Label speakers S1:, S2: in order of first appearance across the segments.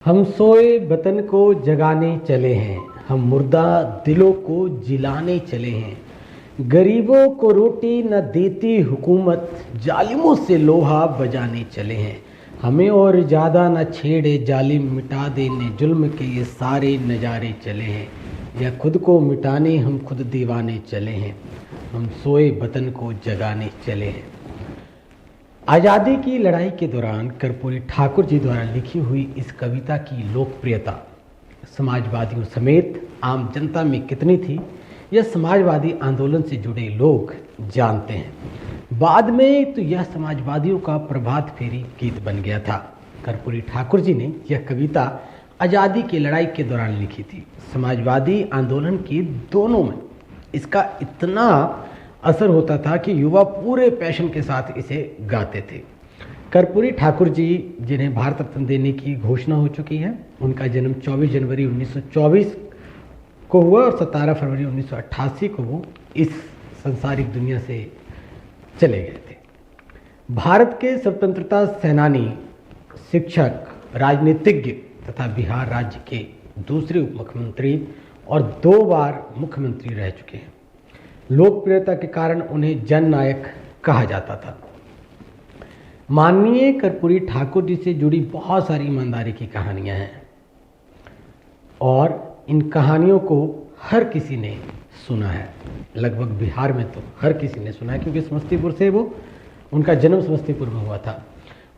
S1: हम सोए वतन को जगाने चले हैं, हम मुर्दा दिलों को जिलाने चले हैं। गरीबों को रोटी न देती हुकूमत, जालिमों से लोहा बजाने चले हैं। हमें और ज़्यादा न छेड़े जालिम, मिटा देने जुल्म के ये सारे नज़ारे चले हैं। या खुद को मिटाने हम खुद दीवाने चले हैं, हम सोए वतन को जगाने चले हैं। आज़ादी की लड़ाई के दौरान कर्पूरी ठाकुर जी द्वारा लिखी हुई इस कविता की लोकप्रियता समाजवादियों समेत आम जनता में कितनी थी, यह समाजवादी आंदोलन से जुड़े लोग जानते हैं। बाद में तो यह समाजवादियों का प्रभात फेरी गीत बन गया था। कर्पूरी ठाकुर जी ने यह कविता आज़ादी की लड़ाई के दौरान लिखी थी। समाजवादी आंदोलन के दोनों में इसका इतना असर होता था कि युवा पूरे पैशन के साथ इसे गाते थे। कर्पूरी ठाकुर जी, जिन्हें भारत रत्न देने की घोषणा हो चुकी है, उनका जन्म 24 जनवरी 1924 को हुआ और 17 फरवरी 1988 को वो इस संसारिक दुनिया से चले गए थे। भारत के स्वतंत्रता सेनानी, शिक्षक, राजनीतिज्ञ तथा बिहार राज्य के दूसरे उप मुख्यमंत्री और 2 बार मुख्यमंत्री रह चुके हैं। लोकप्रियता के कारण उन्हें जननायक कहा जाता था। माननीय कर्पूरी ठाकुर जी से जुड़ी बहुत सारी ईमानदारी की कहानियां हैं और इन कहानियों को हर किसी ने सुना है। लगभग बिहार में तो हर किसी ने सुना है, क्योंकि समस्तीपुर से उनका जन्म समस्तीपुर में हुआ था।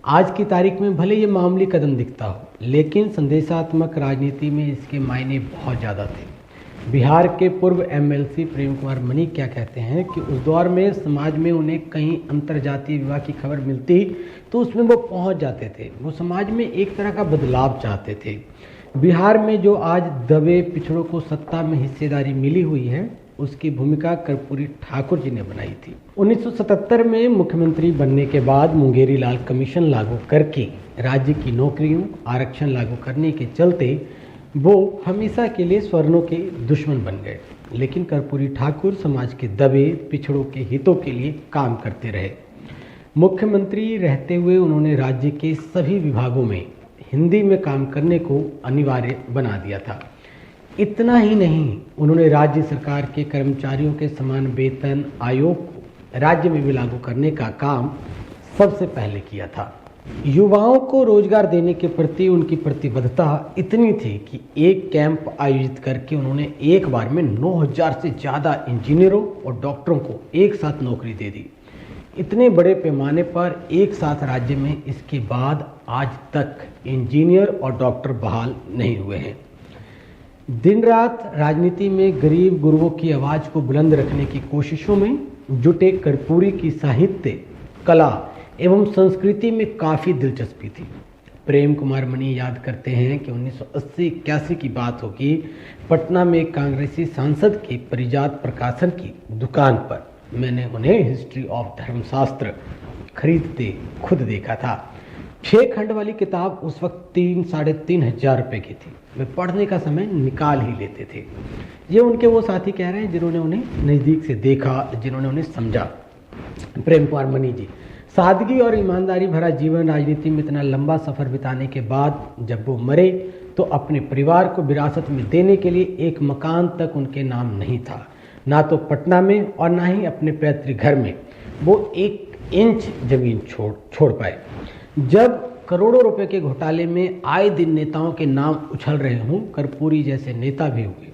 S1: आज की तारीख में भले ये मामूली कदम दिखता हो, लेकिन संदेशात्मक राजनीति में इसके मायने बहुत ज़्यादा थे। बिहार के पूर्व एमएलसी प्रेम कुमार मनी क्या कहते हैं कि उस दौर में समाज में उन्हें कहीं अंतर्जातीय विवाह की खबर मिलती तो उसमें वो पहुंच जाते थे। वो समाज में एक तरह का बदलाव चाहते थे। बिहार में जो आज दबे पिछड़ों को सत्ता में हिस्सेदारी मिली हुई है, उसकी भूमिका कर्पूरी ठाकुर जी ने बनाई थी। 1977 में मुख्यमंत्री बनने के बाद मुंगेरी लाल कमीशन लागू करके राज्य की नौकरियों आरक्षण लागू करने के चलते वो हमेशा के लिए स्वर्णों के दुश्मन बन गए। लेकिन कर्पूरी ठाकुर समाज के दबे पिछड़ों के हितों के लिए काम करते रहे। मुख्यमंत्री रहते हुए उन्होंने राज्य के सभी विभागों में हिंदी में काम करने को अनिवार्य बना दिया था। इतना ही नहीं, उन्होंने राज्य सरकार के कर्मचारियों के समान वेतन आयोग को राज्य में भी लागू करने का काम सबसे पहले किया था। युवाओं को रोजगार देने के प्रति उनकी प्रतिबद्धता इतनी थी कि एक कैंप आयोजित करके उन्होंने एक बार में 9000 से ज़्यादा इंजीनियरों और डॉक्टरों को एक साथ नौकरी दे दी। इतने बड़े पैमाने पर एक साथ राज्य में इसके बाद आज तक इंजीनियर और डॉक्टर बहाल नहीं हुए हैं। दिन रात राजनीति में गरीब गुरुओं की आवाज़ को बुलंद रखने की कोशिशों में जुटे कर्पूरी की साहित्य, कला एवं संस्कृति में काफ़ी दिलचस्पी थी। प्रेम कुमार मनी याद करते हैं कि 1980-81 की बात होगी, पटना में कांग्रेसी सांसद के परिजात प्रकाशन की दुकान पर मैंने उन्हें हिस्ट्री ऑफ धर्मशास्त्र खरीदते खुद देखा था। 6 खंड वाली किताब उस वक्त 3-3.5 हजार रुपये की थी। वे पढ़ने का समय निकाल ही लेते थे। ये उनके वो साथी कह रहे हैं जिन्होंने उन्हें नज़दीक से देखा, जिन्होंने उन्हें समझा। प्रेम कुमार मनी जी, सादगी और ईमानदारी भरा जीवन, राजनीति में इतना लंबा सफ़र बिताने के बाद जब वो मरे तो अपने परिवार को विरासत में देने के लिए एक मकान तक उनके नाम नहीं था। ना तो पटना में और ना ही अपने पैतृक घर में वो 1 इंच जमीन छोड़ पाए। जब करोड़ों रुपए के घोटाले में आए दिन नेताओं के नाम उछल रहे हों, कर्पूरी जैसे नेता भी हुए,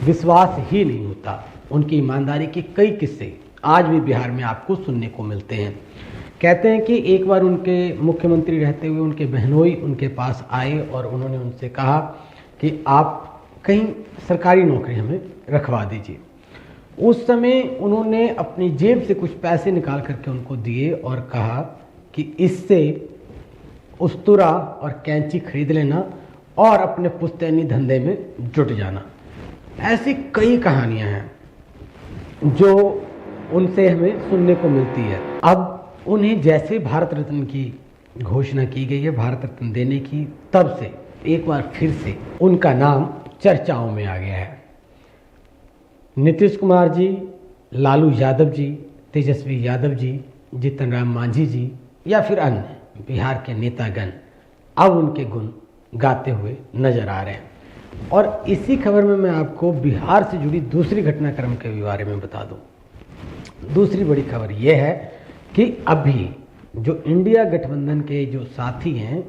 S1: विश्वास ही नहीं होता। उनकी ईमानदारी के कई किस्से आज भी बिहार में आपको सुनने को मिलते हैं। कहते हैं कि एक बार उनके मुख्यमंत्री रहते हुए उनके बहनोई उनके पास आए और उन्होंने उनसे कहा कि आप कहीं सरकारी नौकरी हमें रखवा दीजिए। उस समय उन्होंने अपनी जेब से कुछ पैसे निकाल करके उनको दिए और कहा कि इससे उस्तरा और कैंची खरीद लेना और अपने पुश्तैनी धंधे में जुट जाना। ऐसी कई कहानियां हैं जो उनसे हमें सुनने को मिलती है। अब उन्हें जैसे भारत रत्न की घोषणा की गई है, भारत रत्न देने की, तब से एक बार फिर से उनका नाम चर्चाओं में आ गया है। नीतीश कुमार जी, लालू यादव जी, तेजस्वी यादव जी, जीतन राम मांझी जी या फिर अन्य बिहार के नेतागण अब उनके गुण गाते हुए नजर आ रहे हैं। और इसी खबर में मैं आपको बिहार से जुड़ी दूसरी घटनाक्रम के बारे में बता दूं। दूसरी बड़ी खबर यह है कि अभी जो इंडिया गठबंधन के जो साथी हैं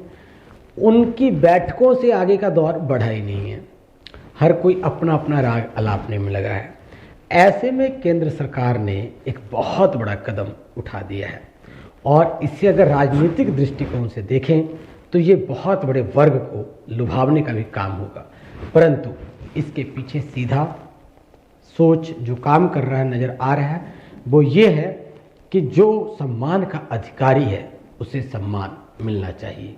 S1: उनकी बैठकों से आगे का दौर बढ़ा ही नहीं है। हर कोई अपना अपना राग अलापने में लगा है। ऐसे में केंद्र सरकार ने एक बहुत बड़ा कदम उठा दिया है और इससे अगर राजनीतिक दृष्टिकोण से देखें तो ये बहुत बड़े वर्ग को लुभावने का भी काम होगा, परंतु इसके पीछे सीधा सोच जो काम कर रहा है नजर आ रहा है वो ये है कि जो सम्मान का अधिकारी है उसे सम्मान मिलना चाहिए।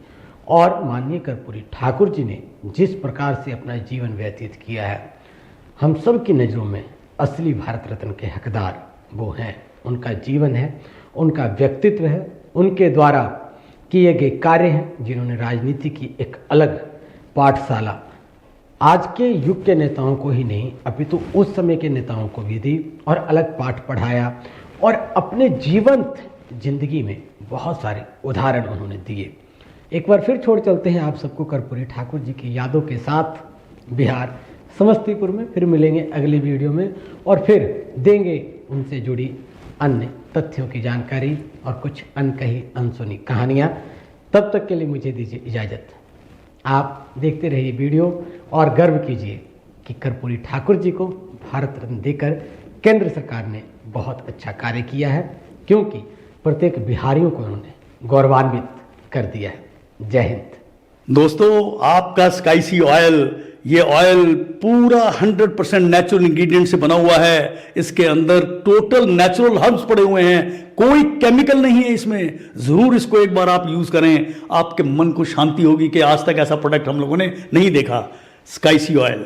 S1: और माननीय कर्पूरी ठाकुर जी ने जिस प्रकार से अपना जीवन व्यतीत किया है, हम सब की नज़रों में असली भारत रत्न के हकदार वो हैं। उनका जीवन है, उनका व्यक्तित्व है, उनके द्वारा किए गए कार्य हैं जिन्होंने राजनीति की एक अलग पाठशाला आज के युग के नेताओं को ही नहीं अपितु उस समय के नेताओं को भी दी और अलग पाठ पढ़ाया और अपने जीवंत जिंदगी में बहुत सारे उदाहरण उन्होंने दिए। एक बार फिर छोड़ चलते हैं आप सबको कर्पूरी ठाकुर जी की यादों के साथ बिहार समस्तीपुर में। फिर मिलेंगे अगली वीडियो में और फिर देंगे उनसे जुड़ी अन्य तथ्यों की जानकारी और कुछ अनकही अनसुनी कहानियाँ। तब तक के लिए मुझे दीजिए इजाज़त। आप देखते रहिए वीडियो और गर्व कीजिए कि कर्पूरी ठाकुर जी को भारत रत्न देकर केंद्र सरकार ने बहुत अच्छा कार्य किया है, क्योंकि प्रत्येक बिहारियों को उन्होंने गौरवान्वित कर दिया है। जय हिंद।
S2: दोस्तों, आपका स्काईसी ऑयल, ये ऑयल पूरा 100% नेचुरल इंग्रेडिएंट से बना हुआ है। इसके अंदर टोटल नेचुरल हर्ब्स पड़े हुए हैं, कोई केमिकल नहीं है इसमें। जरूर इसको एक बार आप यूज करें, आपके मन को शांति होगी कि आज तक ऐसा प्रोडक्ट हम लोगों ने नहीं देखा। स्काईसी ऑयल।